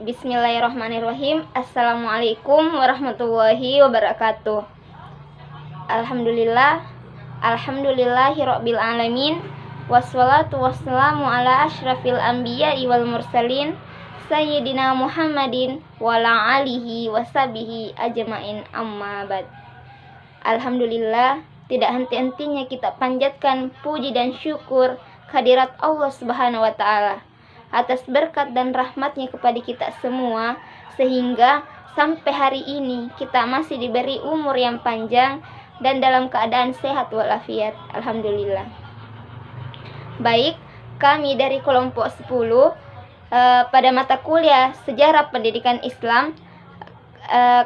Bismillahirrahmanirrahim. Assalamualaikum warahmatullahi wabarakatuh. Alhamdulillahirabbil alamin. Wassalatu wassalamu ala asyrafil anbiya'i wal mursalin Sayyidina Muhammadin wa ala alihi washabihi ajmain, amma ba'd. Alhamdulillah, tidak henti-hentinya kita panjatkan puji dan syukur kehadirat Allah Subhanahu wa taala atas berkat dan rahmatnya kepada kita semua, sehingga sampai hari ini kita masih diberi umur yang panjang dan dalam keadaan sehat walafiat. Alhamdulillah. Baik, kami dari kelompok 10 pada mata kuliah Sejarah Pendidikan Islam,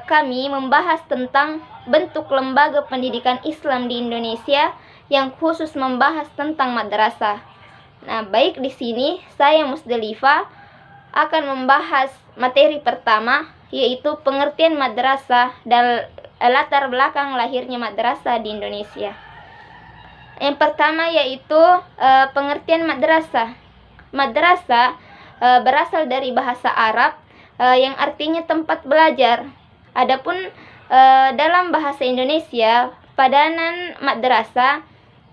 kami membahas tentang bentuk lembaga pendidikan Islam di Indonesia yang khusus membahas tentang madrasah. Nah, baik, di sini saya Musdalifah akan membahas materi pertama, yaitu pengertian madrasah dan latar belakang lahirnya madrasah di Indonesia. Yang pertama yaitu pengertian madrasah. Madrasah berasal dari bahasa Arab yang artinya tempat belajar. Adapun dalam bahasa Indonesia, padanan madrasah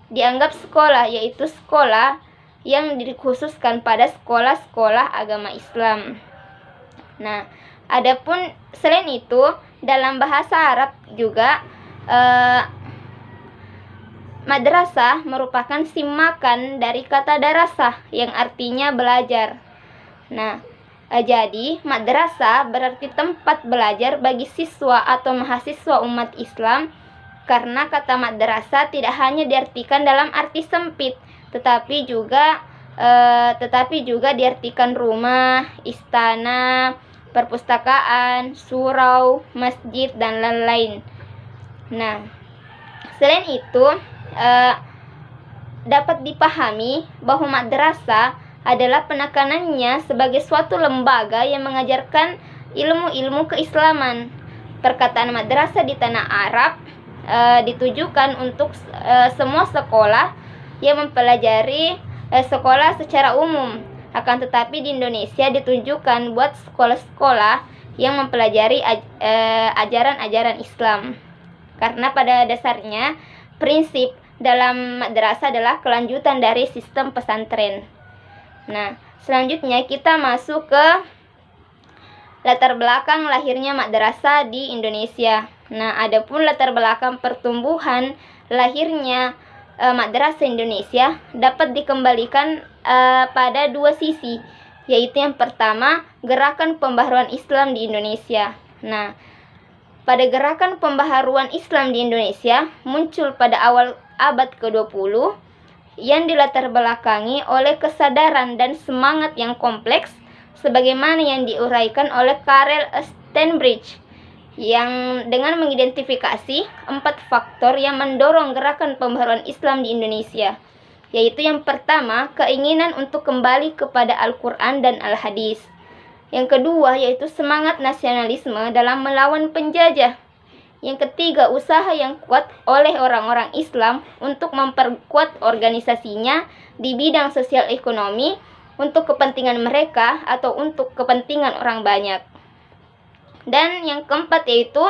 dianggap sekolah, yaitu sekolah yang dikhususkan pada sekolah-sekolah agama Islam. Nah, adapun selain itu, dalam bahasa Arab juga madrasah merupakan simakan dari kata darasah yang artinya belajar. Nah, jadi madrasah berarti tempat belajar bagi siswa atau mahasiswa umat Islam, karena kata madrasah tidak hanya diartikan dalam arti sempit, tetapi juga diartikan rumah, istana, perpustakaan, surau, masjid, dan lain-lain. Nah, selain itu dapat dipahami bahwa madrasah adalah penekanannya sebagai suatu lembaga yang mengajarkan ilmu-ilmu keislaman. Perkataan madrasah di tanah Arab ditujukan untuk semua sekolah yang mempelajari sekolah secara umum. Akan tetapi di Indonesia ditujukan buat sekolah-sekolah yang mempelajari ajaran-ajaran Islam. Karena pada dasarnya prinsip dalam madrasah adalah kelanjutan dari sistem pesantren. Nah, selanjutnya kita masuk ke latar belakang lahirnya madrasah di Indonesia. Nah, adapun latar belakang pertumbuhan lahirnya madrasah Indonesia dapat dikembalikan pada dua sisi, yaitu yang pertama, gerakan pembaharuan Islam di Indonesia. Nah, pada gerakan pembaharuan Islam di Indonesia muncul pada awal abad ke-20 yang dilatar belakangi oleh kesadaran dan semangat yang kompleks sebagaimana yang diuraikan oleh Karel Stenbridge, yang dengan mengidentifikasi 4 faktor yang mendorong gerakan pembaharuan Islam di Indonesia, yaitu yang pertama, keinginan untuk kembali kepada Al-Quran dan Al-Hadis. Yang kedua, yaitu semangat nasionalisme dalam melawan penjajah. Yang ketiga, usaha yang kuat oleh orang-orang Islam untuk memperkuat organisasinya di bidang sosial ekonomi untuk kepentingan mereka atau untuk kepentingan orang banyak. Dan yang keempat yaitu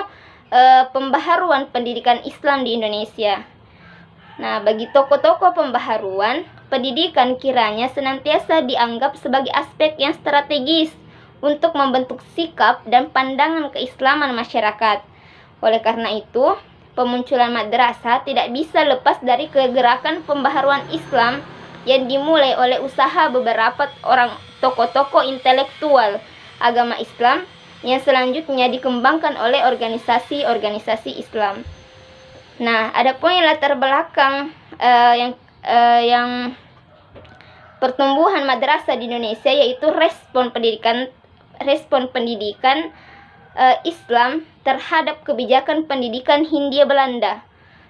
pembaharuan pendidikan Islam di Indonesia. Nah, bagi tokoh-tokoh pembaharuan, pendidikan kiranya senantiasa dianggap sebagai aspek yang strategis untuk membentuk sikap dan pandangan keislaman masyarakat. Oleh karena itu, pemunculan madrasah tidak bisa lepas dari kegerakan pembaharuan Islam yang dimulai oleh usaha beberapa orang tokoh-tokoh intelektual agama Islam yang selanjutnya dikembangkan oleh organisasi-organisasi Islam. Nah, ada poin latar belakang yang pertumbuhan madrasah di Indonesia, yaitu respon pendidikan Islam terhadap kebijakan pendidikan Hindia Belanda.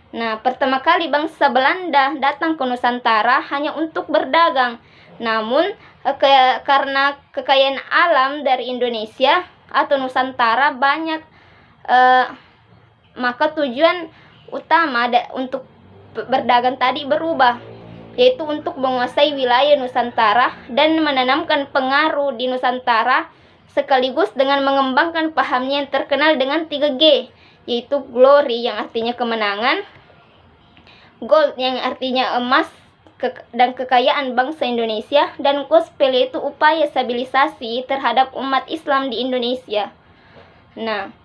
Nah, pertama kali bangsa Belanda datang ke Nusantara hanya untuk berdagang. Namun, karena kekayaan alam dari Indonesia atau Nusantara banyak, maka tujuan utama untuk berdagang tadi berubah, yaitu untuk menguasai wilayah Nusantara dan menanamkan pengaruh di Nusantara sekaligus dengan mengembangkan pahamnya yang terkenal dengan 3G, yaitu glory yang artinya kemenangan, gold yang artinya emas dan kekayaan bangsa Indonesia, dan gospel yaitu upaya stabilisasi terhadap umat Islam di Indonesia. Nah,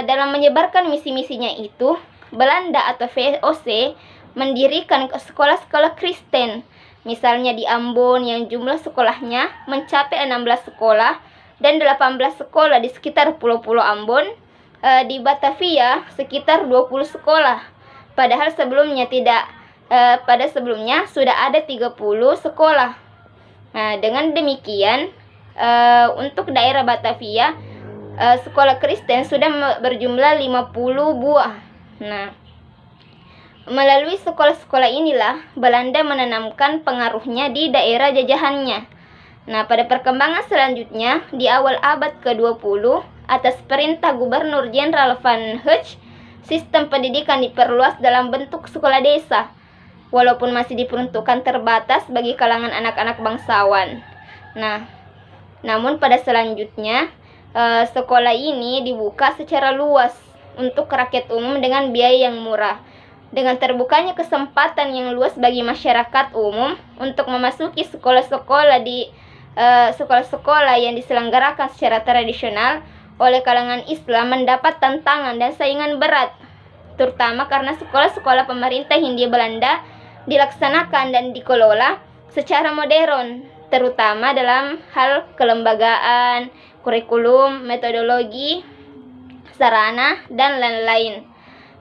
dalam menyebarkan misi-misinya itu, Belanda atau VOC mendirikan sekolah-sekolah Kristen, misalnya di Ambon yang jumlah sekolahnya mencapai 16 sekolah dan 18 sekolah di sekitar pulau-pulau Ambon, di Batavia sekitar 20 sekolah. Padahal pada sebelumnya sudah ada 30 sekolah. Nah, dengan demikian untuk daerah Batavia sekolah Kristen sudah berjumlah 50 buah. Nah, melalui sekolah-sekolah inilah Belanda menanamkan pengaruhnya di daerah jajahannya. Nah, pada perkembangan selanjutnya di awal abad ke-20 atas perintah Gubernur Jenderal Van Hecht, sistem pendidikan diperluas dalam bentuk sekolah desa, walaupun masih diperuntukkan terbatas bagi kalangan anak-anak bangsawan. Nah, namun pada selanjutnya sekolah ini dibuka secara luas untuk rakyat umum dengan biaya yang murah. Dengan terbukanya kesempatan yang luas bagi masyarakat umum untuk memasuki sekolah-sekolah yang diselenggarakan secara tradisional oleh kalangan Islam mendapat tantangan dan saingan berat, terutama karena sekolah-sekolah pemerintah Hindia Belanda dilaksanakan dan dikelola secara modern, terutama dalam hal kelembagaan, kurikulum, metodologi, sarana, dan lain-lain.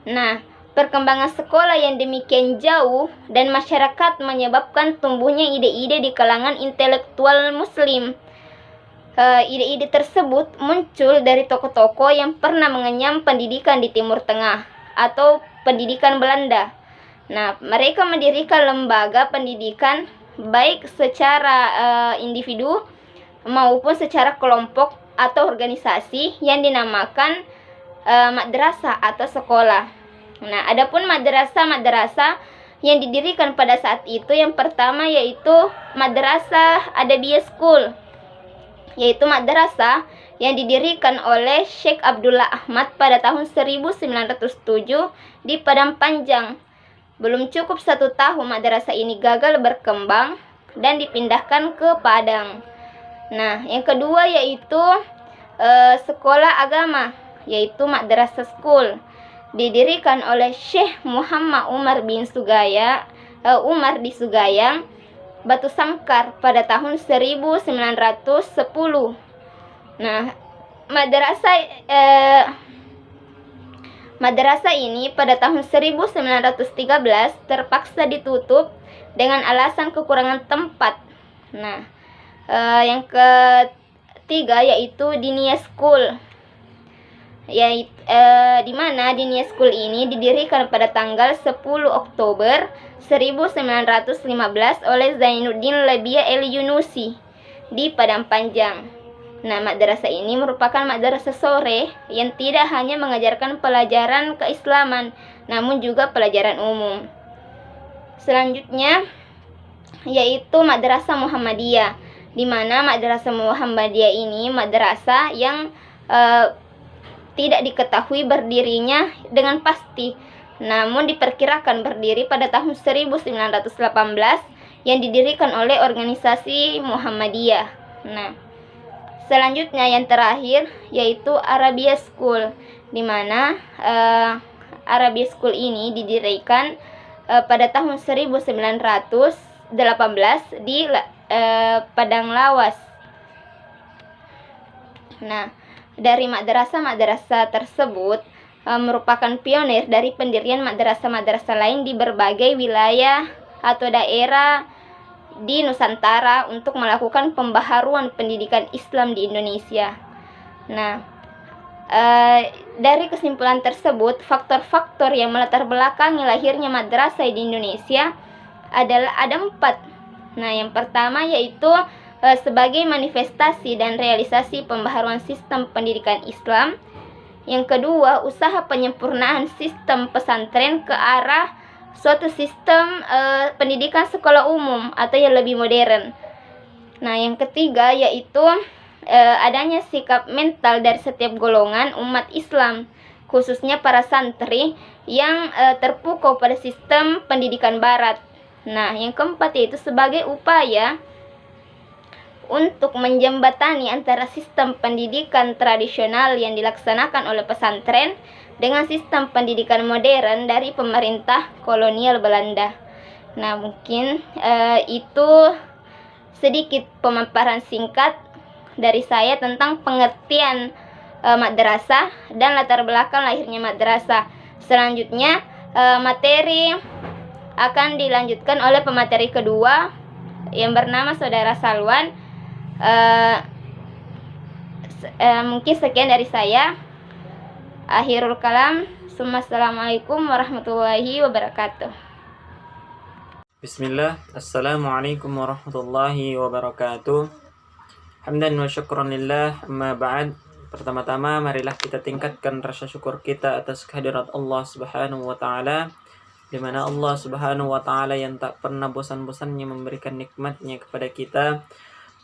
Nah, perkembangan sekolah yang demikian jauh dan masyarakat menyebabkan tumbuhnya ide-ide di kalangan intelektual Muslim. Ide-ide tersebut muncul dari tokoh-tokoh yang pernah mengenyam pendidikan di Timur Tengah atau pendidikan Belanda. Nah, mereka mendirikan lembaga pendidikan baik secara individu maupun secara kelompok atau organisasi yang dinamakan madrasah atau sekolah. Nah, adapun madrasah yang didirikan pada saat itu, yang pertama yaitu Madrasah Adabiyah School, yaitu madrasah yang didirikan oleh Syekh Abdullah Ahmad pada tahun 1907 di Padang Panjang. Belum cukup 1 tahun madrasah ini gagal berkembang dan dipindahkan ke Padang. Nah, yang kedua yaitu sekolah agama, yaitu Madrasah School, didirikan oleh Syekh Muhammad Umar di Sugayang, Batu Sangkar pada tahun 1910. Nah, madrasah ini pada tahun 1913 terpaksa ditutup dengan alasan kekurangan tempat. Nah, yang ketiga yaitu Dinia School, di mana Dinia School ini didirikan pada tanggal 10 Oktober 1915 oleh Zainuddin Labia El-Yunusi di Padang Panjang. Nah, madrasah ini merupakan madrasah sore yang tidak hanya mengajarkan pelajaran keislaman, namun juga pelajaran umum. Selanjutnya yaitu Madrasah Muhammadiyah, di mana Madrasah Muhammadiyah ini madrasah yang tidak diketahui berdirinya dengan pasti, namun diperkirakan berdiri pada tahun 1918 yang didirikan oleh organisasi Muhammadiyah. Nah, selanjutnya yang terakhir yaitu Arabia School, di mana Arabia School ini didirikan pada tahun 1918 di Padang Lawas. Nah, dari madrasah-madrasah tersebut merupakan pionir dari pendirian madrasah-madrasah lain di berbagai wilayah atau daerah di Nusantara untuk melakukan pembaharuan pendidikan Islam di Indonesia. Nah, dari kesimpulan tersebut, faktor-faktor yang melatar belakangi lahirnya madrasah di Indonesia adalah ada 4. Nah, yang pertama yaitu sebagai manifestasi dan realisasi pembaharuan sistem pendidikan Islam. Yang kedua, usaha penyempurnaan sistem pesantren ke arah suatu sistem pendidikan sekolah umum atau yang lebih modern. Nah, yang ketiga yaitu adanya sikap mental dari setiap golongan umat Islam, khususnya para santri yang terpukau pada sistem pendidikan barat. Nah, yang keempat yaitu sebagai upaya untuk menjembatani antara sistem pendidikan tradisional yang dilaksanakan oleh pesantren dengan sistem pendidikan modern dari pemerintah kolonial Belanda. Nah, mungkin itu sedikit pemaparan singkat dari saya tentang pengertian madrasah dan latar belakang lahirnya madrasah. Selanjutnya materi akan dilanjutkan oleh pemateri kedua yang bernama Saudara Salwan. Mungkin sekian dari saya. Akhirul kalam. Assalamualaikum warahmatullahi wabarakatuh. Bismillah. Assalamualaikum warahmatullahi wabarakatuh. Hamdan wa syukran lillah, amma ba'd. Pertama-tama marilah kita tingkatkan rasa syukur kita atas kehadirat Allah Subhanahu wa taala, di mana Allah Subhanahu wa taala yang tak pernah bosan-bosannya memberikan nikmatnya kepada kita,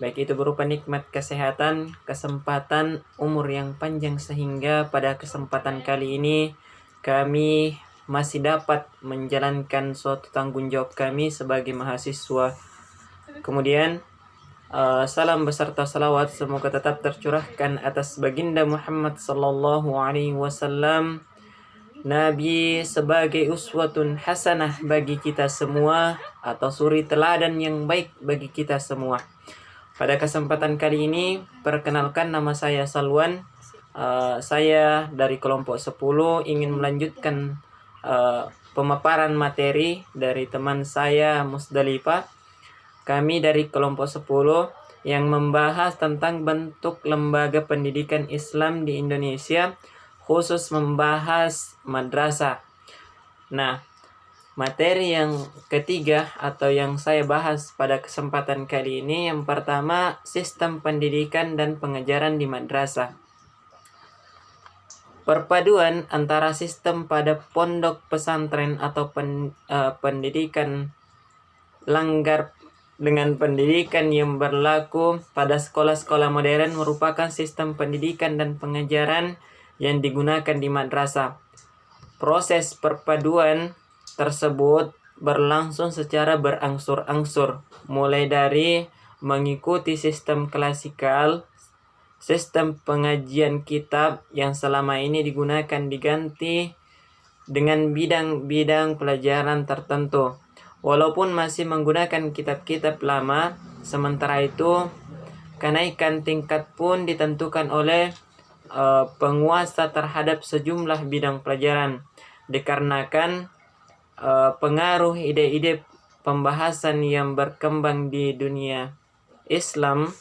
baik itu berupa nikmat kesehatan, kesempatan, umur yang panjang, sehingga pada kesempatan kali ini kami masih dapat menjalankan suatu tanggung jawab kami sebagai mahasiswa. Kemudian salam beserta salawat semoga tetap tercurahkan atas baginda Muhammad sallallahu alaihi wasallam, Nabi sebagai uswatun hasanah bagi kita semua, atau suri teladan yang baik bagi kita semua. Pada kesempatan kali ini, perkenalkan, nama saya Salwan. Saya dari kelompok 10 ingin melanjutkan pemaparan materi dari teman saya Musdalifah. Kami dari kelompok 10 yang membahas tentang bentuk lembaga pendidikan Islam di Indonesia, khusus membahas madrasah. Nah, materi yang ketiga atau yang saya bahas pada kesempatan kali ini, yang pertama, sistem pendidikan dan pengajaran di madrasah. Perpaduan antara sistem pada pondok pesantren atau pendidikan langgar dengan pendidikan yang berlaku pada sekolah-sekolah modern merupakan sistem pendidikan dan pengajaran yang digunakan di madrasah. Proses perpaduan tersebut berlangsung secara berangsur-angsur, mulai dari mengikuti sistem klasikal, sistem pengajian kitab yang selama ini digunakan diganti dengan bidang-bidang pelajaran tertentu. Walaupun masih menggunakan kitab-kitab lama, sementara itu kenaikan tingkat pun ditentukan oleh penguasa terhadap sejumlah bidang pelajaran, dikarenakan pengaruh ide-ide pembahasan yang berkembang di dunia Islam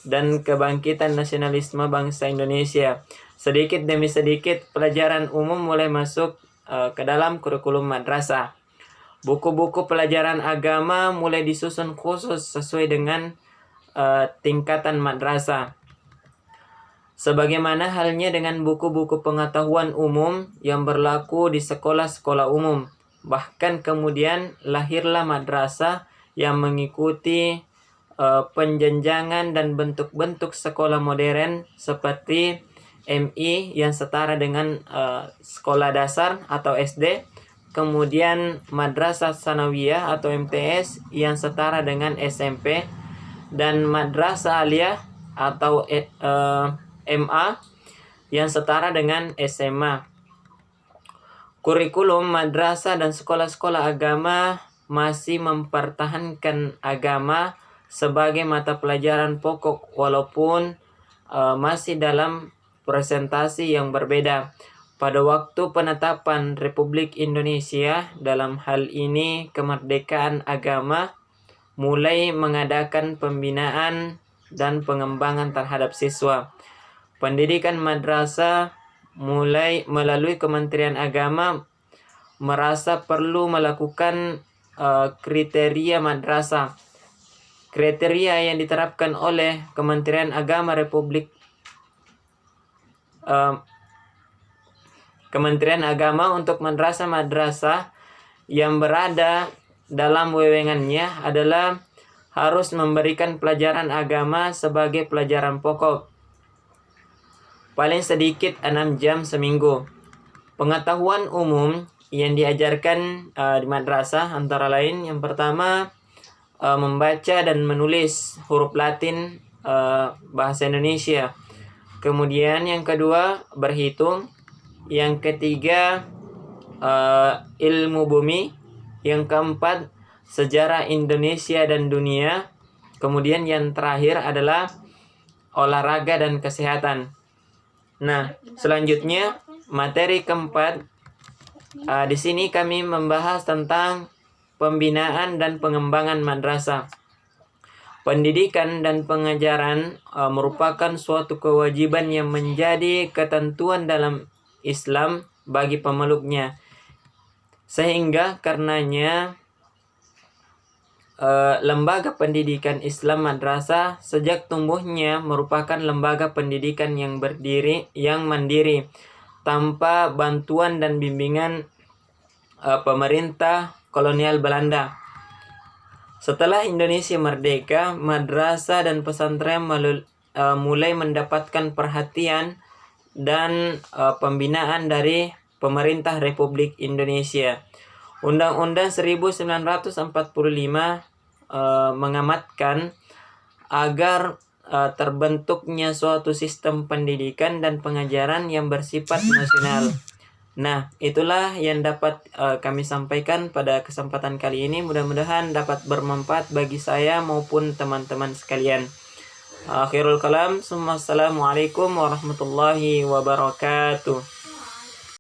dan kebangkitan nasionalisme bangsa Indonesia. Sedikit demi sedikit pelajaran umum mulai masuk ke dalam kurikulum madrasah. Buku-buku pelajaran agama mulai disusun khusus sesuai dengan tingkatan madrasah. Sebagaimana halnya dengan buku-buku pengetahuan umum yang berlaku di sekolah-sekolah umum. Bahkan kemudian lahirlah madrasah yang mengikuti penjenjangan dan bentuk-bentuk sekolah modern seperti MI yang setara dengan sekolah dasar atau SD, kemudian madrasah sanawiyah atau MTS yang setara dengan SMP, dan madrasah aliyah atau MA yang setara dengan SMA. Kurikulum madrasah dan sekolah-sekolah agama masih mempertahankan agama sebagai mata pelajaran pokok, walaupun masih dalam presentasi yang berbeda. Pada waktu penetapan Republik Indonesia, dalam hal ini kemerdekaan agama, mulai mengadakan pembinaan dan pengembangan terhadap siswa. Pendidikan madrasah mulai melalui Kementerian Agama merasa perlu melakukan kriteria madrasah. Kriteria yang diterapkan oleh Kementerian Agama Kementerian Agama untuk madrasah-madrasah yang berada dalam wewengannya adalah harus memberikan pelajaran agama sebagai pelajaran pokok. Paling sedikit 6 jam seminggu. Pengetahuan umum yang diajarkan di madrasah antara lain yang pertama membaca dan menulis huruf Latin bahasa Indonesia. Kemudian yang kedua berhitung. Yang ketiga ilmu bumi. Yang keempat sejarah Indonesia dan dunia. Kemudian yang terakhir adalah olahraga dan kesehatan. Nah, selanjutnya materi keempat. Di sini kami membahas tentang pembinaan dan pengembangan madrasah. Pendidikan dan pengajaran merupakan suatu kewajiban yang menjadi ketentuan dalam Islam bagi pemeluknya. Sehingga karenanya lembaga pendidikan Islam madrasah sejak tumbuhnya merupakan lembaga pendidikan yang mandiri tanpa bantuan dan bimbingan pemerintah kolonial Belanda. Setelah Indonesia merdeka, madrasah dan pesantren mulai mendapatkan perhatian dan pembinaan dari pemerintah Republik Indonesia. Undang-Undang 1945 mengamatkan agar terbentuknya suatu sistem pendidikan dan pengajaran yang bersifat nasional. Nah, itulah yang dapat kami sampaikan pada kesempatan kali ini. Mudah-mudahan dapat bermanfaat bagi saya maupun teman-teman sekalian. Akhirul kalam, assalamualaikum warahmatullahi wabarakatuh.